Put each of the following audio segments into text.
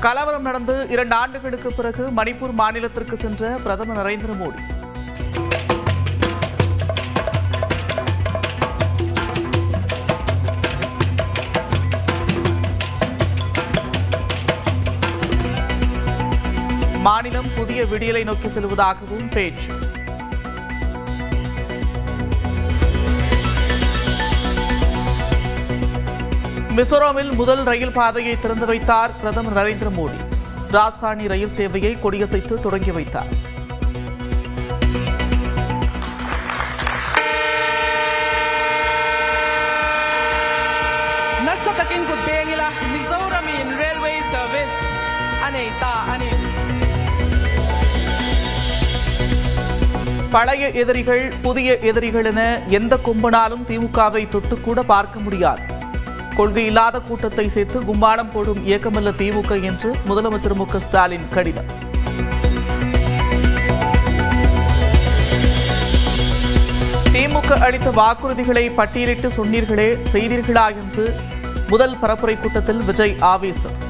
கலவரம் நடந்து 2 ஆண்டுகளுக்கு பிறகு மணிப்பூர் மாநிலத்திற்கு சென்ற பிரதமர் நரேந்திர மோடி. மாநிலம் புதிய விடியலை நோக்கி செல்வதாகவும் பேச்சு. மிசோரமில் முதல் ரயில் பாதையை திறந்து வைத்தார் பிரதமர் நரேந்திர மோடி. ராஜ்தானி ரயில் சேவையை கொடியசைத்து தொடங்கி வைத்தார். Nasatakin ko bengila Mizoramin Railway Service aneta ani. பழைய எதிரிகள் புதிய எதிரிகள் என எந்த கொம்பனாலும் திமுகவை தொட்டுக்கூட பார்க்க முடியாது. கொள்கை இல்லாத கூட்டத்தை சேர்த்து கும்பாடம் போடும் இயக்கமல்ல திமுக என்று முதலமைச்சர் மு.க. ஸ்டாலின் கடிதம். திமுக அளித்த வாக்குறுதிகளை பட்டியலிட்டு சொன்னீர்களே, செய்தீர்களா என்று முதல் பரப்புரை கூட்டத்தில் விஜய் ஆவேசம்.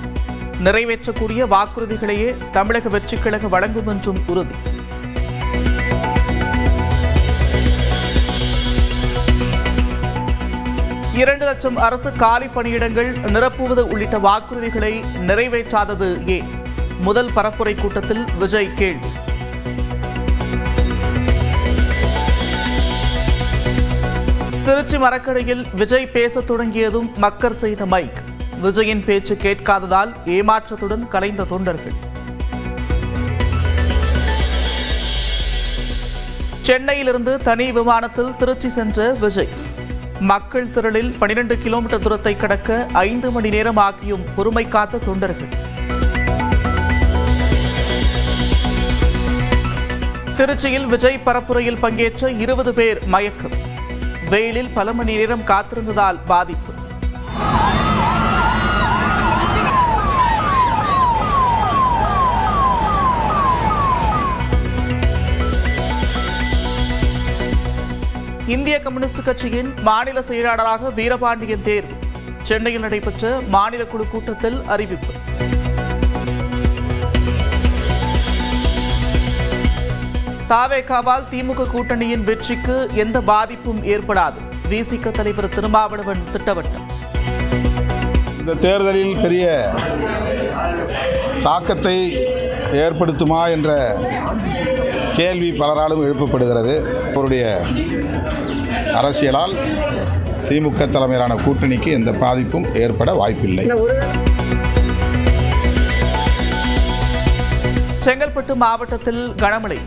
நிறைவேற்றக்கூடிய வாக்குறுதிகளையே தமிழக வெற்றிக் கழகம் வழங்கும் என்றும் உறுதி. இரண்டு லட்சம் அரசு காலி பணியிடங்கள் நிரப்புவது உள்ளிட்ட வாக்குறுதிகளை நிறைவேற்றாதது ஏன்? முதல் பரப்புரை கூட்டத்தில் விஜய் கேள்வி. திருச்சி மரக்கடையில் விஜய் பேசத் தொடங்கியதும் மக்கர் செய்த மைக். விஜயின் பேச்சு கேட்காததால் ஏமாற்றத்துடன் கலைந்த தொண்டர்கள். சென்னையிலிருந்து தனி விமானத்தில் திருச்சி சென்ற விஜய். மக்கள் திரளில் 12 கிலோமீட்டர் தூரத்தை கடக்க 5 மணி நேரம் ஆகியும் பொறுமை காத்த தொண்டர்கள். திருச்சியில் விஜய் பரப்புரையில் பங்கேற்ற 20 பேர் மயக்கம். வெயிலில் பல மணி நேரம் காத்திருந்ததால் பாதிப்பு. இந்திய கம்யூனிஸ்ட் கட்சியின் மாநில செயலாளராக வீரபாண்டியன் தேர்வு. சென்னையில் நடைபெற்ற மாநில குழு கூட்டத்தில் அறிவிப்பு. தாவேகாவால் திமுக கூட்டணியின் வெற்றிக்கு எந்த பாதிப்பும் ஏற்படாது. விசிக தலைவர் திருமாவளவன் திட்டவட்டம். இந்த தேர்தலில் பெரிய தாக்கத்தை ஏற்படுத்துமா என்ற கேள்வி பலராலும் எழுப்பப்படுகிறது. அவருடைய அரசியலால் திமுக தலைமையிலான கூட்டணிக்கு எந்த பாதிப்பும் ஏற்பட வாய்ப்பில்லை. செங்கல்பட்டு மாவட்டத்தில் கனமழை.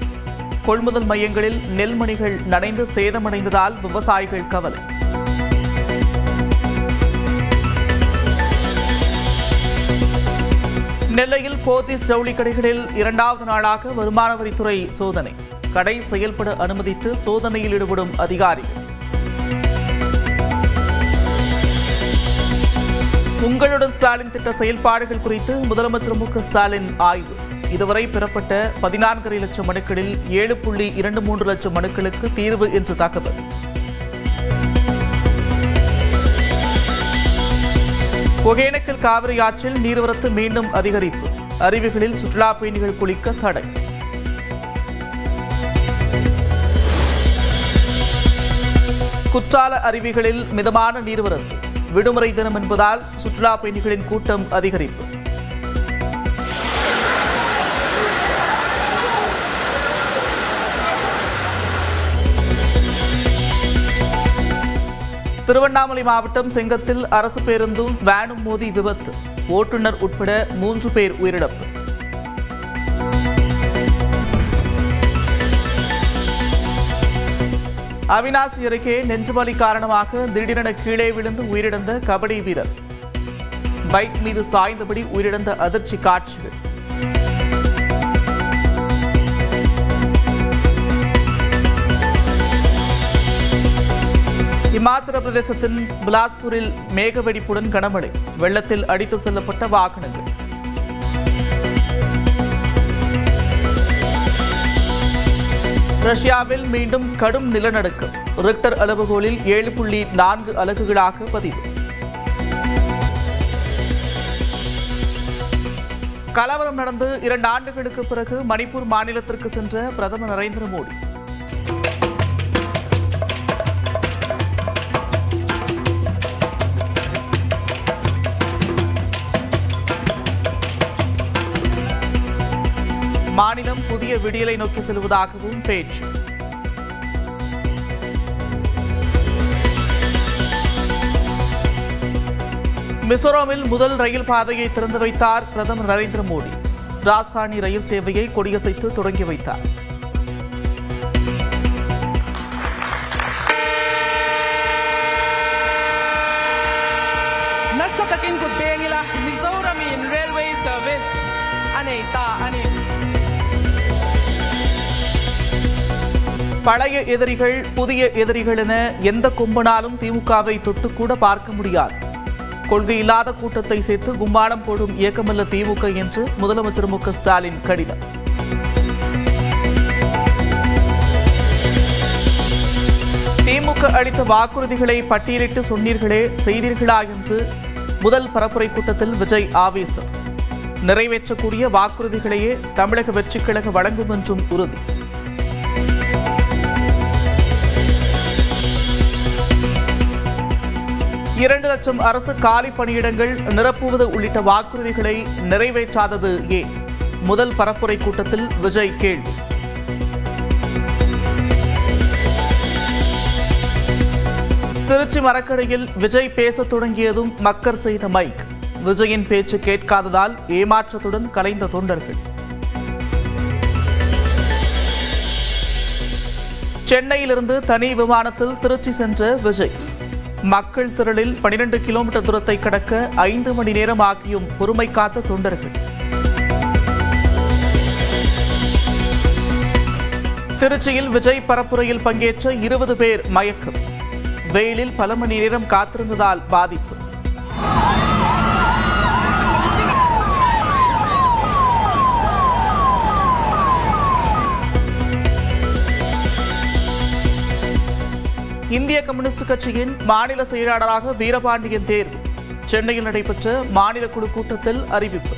கொள்முதல் மையங்களில் நெல்மணிகள் நனைந்து சேதமடைந்ததால் விவசாயிகள் கவலை. நெல்லையில் போத்தீஸ் ஜவுளி கடைகளில் 2வது நாளாக வருமான வரித்துறை சோதனை. கடை செயல்பட அனுமதித்து சோதனையில் ஈடுபடும் அதிகாரிகள். உங்களுடன் ஸ்டாலின் திட்ட செயல்பாடுகள் குறித்து முதலமைச்சர் மு.க. ஸ்டாலின் ஆய்வு. இதுவரை பெறப்பட்ட 14.5 லட்சம் மனுக்களில் 7.23 லட்சம் மனுக்களுக்கு தீர்வு என்று தகவல். ஒகேனக்கல் காவிரி ஆற்றில் நீர்வரத்து மீண்டும் அதிகரிப்பு. அருவிகளில் சுற்றுலா பயணிகள் குளிக்க தடை. குற்றால அருவிகளில் மிதமான நீர்வரத்து. விடுமுறை தினம் என்பதால் சுற்றுலா பயணிகளின் கூட்டம் அதிகரிப்பு. திருவண்ணாமலை மாவட்டம் செங்கத்தில் அரசு பேருந்தும் வேனும் மோதி விபத்து. ஓட்டுநர் உட்பட 3 பேர் உயிரிழப்பு. அவிநாசி அருகே நெஞ்சுவலி காரணமாக திடீரென கீழே விழுந்து உயிரிழந்த கபடி வீரர். பைக் மீது சாய்ந்தபடி உயிரிழந்த அதிர்ச்சி காட்சிகள். இமாச்சல பிரதேசத்தின் பிலாஸ்பூரில் மேகவெடிப்புடன் கனமழை. வெள்ளத்தில் அடித்து செல்லப்பட்ட வாகனங்கள். ரஷ்யாவில் மீண்டும் கடும் நிலநடுக்கம். ரிக்டர் அளவுகோலில் 7.4 அலகுகளாக பதிவு. கலவரம் நடந்து 2 ஆண்டுகளுக்கு பிறகு மணிப்பூர் மாநிலத்திற்கு சென்ற பிரதமர் நரேந்திர மோடி. மாநிலம் புதிய விடியலை நோக்கி செல்வதாகவும் பேச்சு. மிசோரமில் முதல் ரயில் பாதையை திறந்து வைத்தார் பிரதமர் நரேந்திர மோடி. ராஜ்தானி ரயில் சேவையை கொடியசைத்து தொடங்கி வைத்தார். Nasatakin ko bengila Mizoramin Railway Service anita ani. பழைய எதிரிகள் புதிய எதிரிகள் என எந்த கொம்பனாலும் திமுகவை தொட்டுக்கூட பார்க்க முடியாது. கொள்கை இல்லாத கூட்டத்தை சேர்த்து கும்மாளம் போடும் இயக்கமல்ல திமுக என்று முதலமைச்சர் மு.க. ஸ்டாலின் கடிதம். திமுக அளித்த வாக்குறுதிகளை பட்டியலிட்டு சொன்னீர்களே செய்தீர்களா என்று முதல் பரப்புரை கூட்டத்தில் விஜய் ஆவேசம். நிறைவேற்றக்கூடிய வாக்குறுதிகளையே தமிழக வெற்றிக் கழகம் வழங்கும் என்றும் உறுதி. இரண்டு லட்சம் அரசு காலி பணியிடங்கள் நிரப்புவது உள்ளிட்ட வாக்குறுதிகளை நிறைவேற்றாதது ஏன்? முதல் பரப்புரை கூட்டத்தில் விஜய் கேள்வி. திருச்சி மரக்கடையில் விஜய் பேசத் தொடங்கியதும் மக்கர் செய்த மைக். விஜயின் பேச்சு கேட்காததால் ஏமாற்றத்துடன் கலைந்த தொண்டர்கள். சென்னையிலிருந்து தனி விமானத்தில் திருச்சி சென்ற விஜய். மக்கள் திரளில் 12 கிலோமீட்டர் தூரத்தை கடக்க 5 மணி நேரம் ஆகியும் பொறுமை காத்த தொண்டர்கள். திருச்சியில் விஜய் பரப்புரையில் பங்கேற்ற 20 பேர் மயக்கம். வெயிலில் பல மணி நேரம் காத்திருந்ததால் பாதிப்பு. இந்திய கம்யூனிஸ்ட் கட்சியின் மாநில செயலாளராக வீரபாண்டியன் தேர்வு. சென்னையில் நடைபெற்ற மாநில குழு கூட்டத்தில் அறிவிப்பு.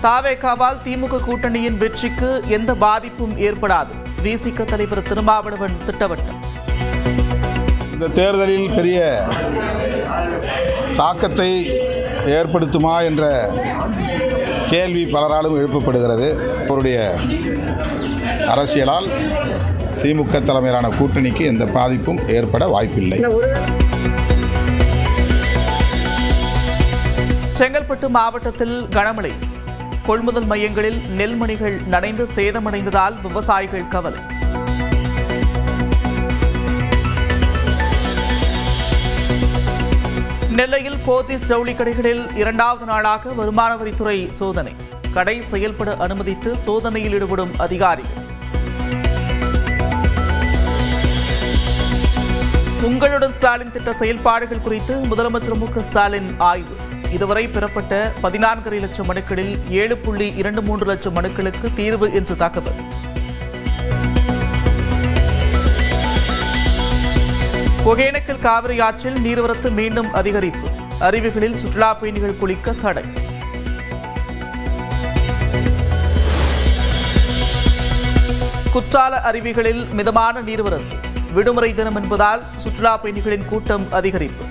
தாவேகாவால் திமுக கூட்டணியின் வெற்றிக்கு எந்த பாதிப்பும் ஏற்படாது. விசிக தலைவர் திருமாவளவன் திட்டவட்டம். இந்த தேர்தலில் பெரிய தாக்கத்தை ஏற்படுத்துமா என்ற கேள்வி பலராலும் எழுப்பப்படுகிறது. அவருடைய அரசியலால் திமுக தலைமையிலான கூட்டணிக்கு எந்த பாதிப்பும் ஏற்பட வாய்ப்பில்லை. செங்கல்பட்டு மாவட்டத்தில் கனமழை. கொள்முதல் மையங்களில் நெல்மணிகள் நனைந்து சேதமடைந்ததால் விவசாயிகள் கவலை. நெல்லையில் போத்தீஸ் ஜவுளி கடைகளில் 2வது நாளாக வருமான வரித்துறை சோதனை. கடை செயல்பட அனுமதித்து சோதனையில் ஈடுபடும் அதிகாரிகள். உங்களுடன் ஸ்டாலின் திட்ட செயல்பாடுகள் குறித்து முதலமைச்சர் மு.க. ஸ்டாலின் ஆய்வு. இதுவரை பெறப்பட்ட 14.5 லட்சம் மனுக்களில் 7.23 லட்சம் மனுக்களுக்கு தீர்வு என்று தகவல். ஒகேனக்கல் காவிரி ஆற்றில் நீர்வரத்து மீண்டும் அதிகரிப்பு. அருவிகளில் சுற்றுலா பயணிகள் குளிக்க தடை. குற்றால அருவிகளில் மிதமான நீர்வரத்து. விடுமுறை தினம் என்பதால் சுற்றுலா பயணிகளின் கூட்டம் அதிகரிப்பு.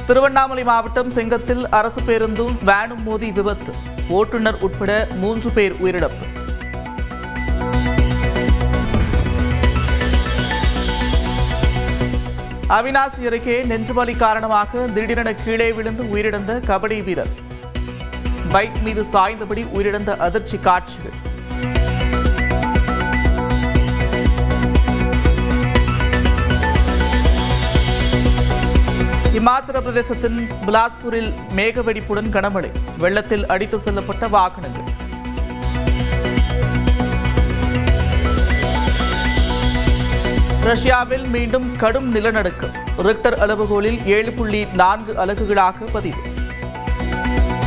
திருவண்ணாமலை மாவட்டம் செங்கத்தில் அரசு பேருந்தும் வேனும் மோதி விபத்து. ஓட்டுநர் உட்பட 3 பேர் உயிரிழப்பு. அவிநாசி அருகே நெஞ்சுவலி காரணமாக திடீரென கீழே விழுந்து உயிரிழந்த கபடி வீரர். பைக் மீது சாய்ந்தபடி உயிரிழந்த அதிர்ச்சி காட்சிகள். இமாச்சல பிரதேசத்தின் பிலாஸ்பூரில் மேகவெடிப்புடன் கனமழை. வெள்ளத்தில் அடித்து செல்லப்பட்ட வாகனங்கள். ரஷ்யாவில் மீண்டும் கடும் நிலநடுக்கம். ரிக்டர் அளவுகோலில் 7.4 அலகுகளாக பதிவு.